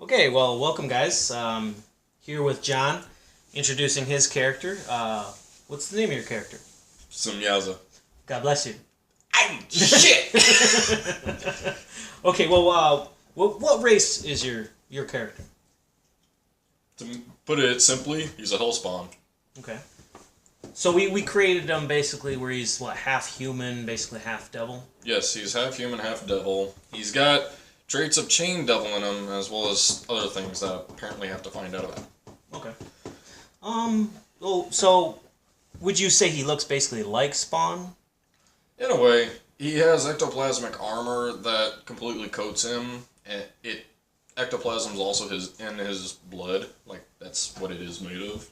Okay, well, welcome, guys. Here with John, introducing his character. What's the name of your character? Semyaza. God bless you. Ay, shit! Okay, well, what race is your character? To put it simply, he's a hellspawn. Okay. So we created him basically where he's, half human, basically half devil? Yes, he's half human, half devil. He's got traits of chain devil in him, as well as other things that apparently have to find out about. Okay. So would you say he looks basically like Spawn? In a way, he has ectoplasmic armor that completely coats him, and ectoplasm is also in his blood, like that's what it is made of.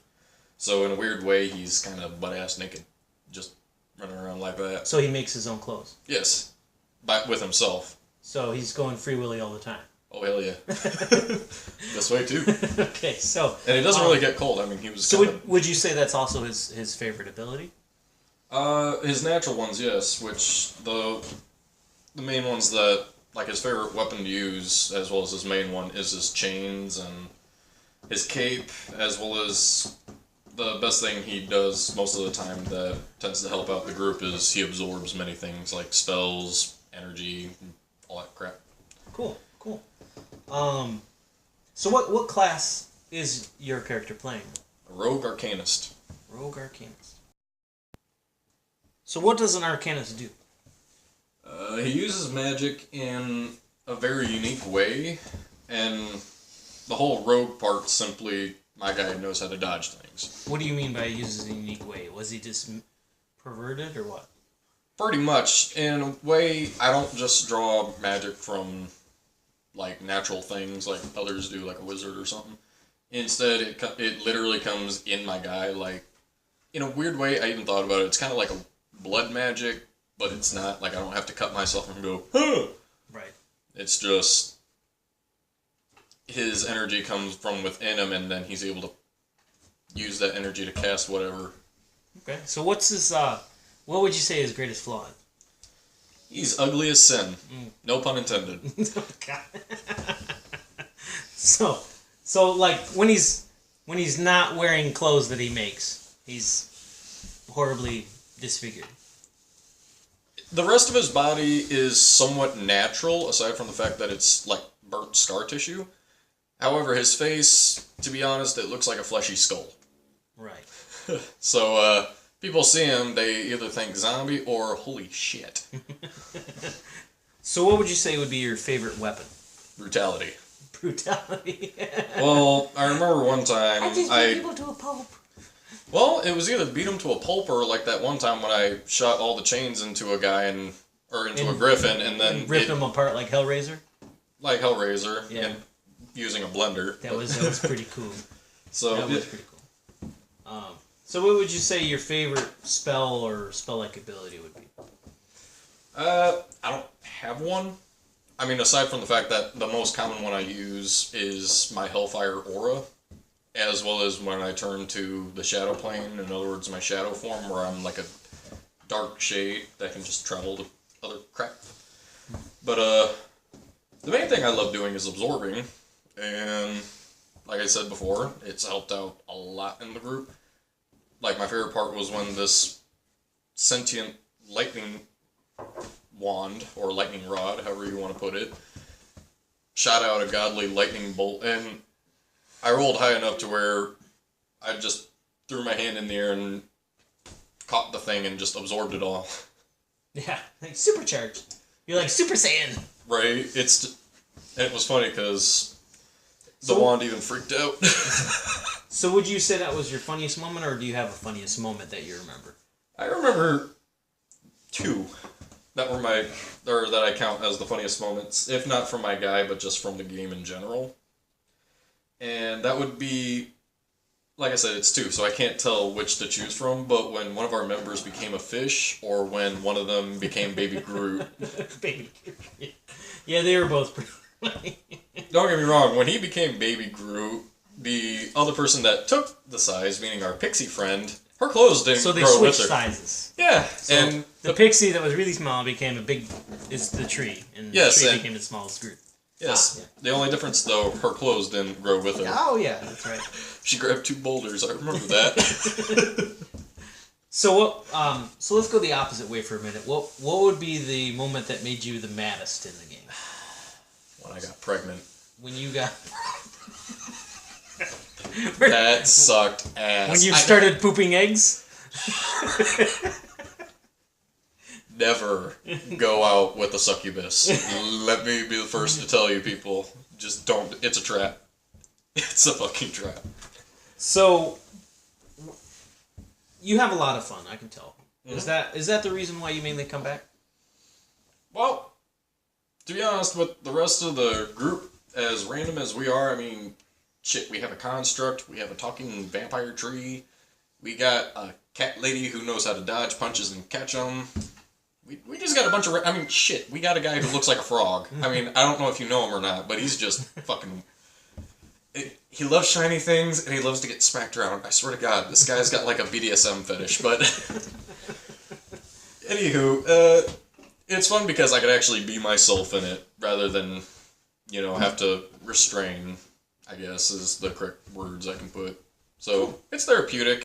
So in a weird way, he's kind of butt-ass naked, just running around like that. So he makes his own clothes? Yes, with himself. So he's going Free Willy all the time? Oh, hell yeah. This way, too. Okay, so... And it doesn't really get cold. I mean, he was... So would you say that's also his favorite ability? His natural ones, yes. Which, the main ones that... Like, his favorite weapon to use, as well as his main one, is his chains and his cape, as well as... The best thing he does most of the time that tends to help out the group is he absorbs many things, like spells, energy, all that crap. Cool. So what class is your character playing? A rogue arcanist. Rogue arcanist. So what does an arcanist do? He uses magic in a very unique way, and the whole rogue part simply, my guy knows how to dodge things. What do you mean by uses a unique way? Was he just perverted or what? Pretty much. In a way, I don't just draw magic from, like, natural things like others do, like a wizard or something. Instead, it literally comes in my guy, like, in a weird way, I even thought about it. It's kind of like a blood magic, but it's not. Like, I don't have to cut myself and go, huh! Right. It's just his energy comes from within him, and then he's able to use that energy to cast whatever. Okay. So what's his, what would you say his greatest flaw is? He's ugly as sin. No pun intended. Oh, God. So like when he's not wearing clothes that he makes, he's horribly disfigured. The rest of his body is somewhat natural, aside from the fact that it's like burnt scar tissue. However, his face, to be honest, it looks like a fleshy skull. Right. So, people see him, they either think zombie or holy shit. So what would you say would be your favorite weapon? Brutality. Brutality. Well, I remember one time I just beat people to a pulp. Well, it was either beat him to a pulp or like that one time when I shot all the chains into a guy or into a griffin and then ripped him apart like Hellraiser. Like Hellraiser, yeah. And using a blender. That was pretty cool. So that was pretty cool. So what would you say your favorite spell or spell-like ability would be? I don't have one. I mean, aside from the fact that the most common one I use is my Hellfire Aura, as well as when I turn to the Shadow Plane, in other words, my Shadow form, where I'm like a dark shade that can just travel to other crap. But, the main thing I love doing is absorbing, and like I said before, it's helped out a lot in the group. Like, my favorite part was when this sentient lightning wand, or lightning rod, however you want to put it, shot out a godly lightning bolt, and I rolled high enough to where I just threw my hand in the air and caught the thing and just absorbed it all. Yeah, like supercharged. You're like Super Saiyan. Right? It was funny because the wand even freaked out. So would you say that was your funniest moment, or do you have a funniest moment that you remember? I remember two that I count as the funniest moments, if not from my guy, but just from the game in general. And that would be, like I said, it's two, so I can't tell which to choose from, but when one of our members became a fish, or when one of them became Baby Groot. Baby Groot. Yeah, they were both pretty funny. Don't get me wrong, when he became Baby Groot, the other person that took the size, meaning our pixie friend, her clothes didn't grow with her. So they switched sizes. Yeah. So and the pixie that was really small became is the tree, and the tree became the smallest Groot. Yes. Yeah. The only difference, though, her clothes didn't grow with her. Oh yeah, that's right. She grabbed 2 boulders. I remember that. So what? So let's go the opposite way for a minute. What would be the moment that made you the maddest in the game? When I got pregnant. When you got. That sucked ass. When you started pooping eggs. Never go out with a succubus. Let me be the first to tell you, people. Just don't. It's a trap. It's a fucking trap. So, you have a lot of fun, I can tell. Mm-hmm. Is that the reason why you mainly come back? Well, to be honest, with the rest of the group, as random as we are, I mean, shit, we have a construct, we have a talking vampire tree, we got a cat lady who knows how to dodge punches and catch them. We just got a bunch of... I mean, shit, we got a guy who looks like a frog. I mean, I don't know if you know him or not, but he's just fucking... He loves shiny things, and he loves to get smacked around. I swear to God, this guy's got like a BDSM fetish, but... Anywho, it's fun because I could actually be myself in it, rather than, you know, have to restrain, I guess, is the correct words I can put. So, it's therapeutic.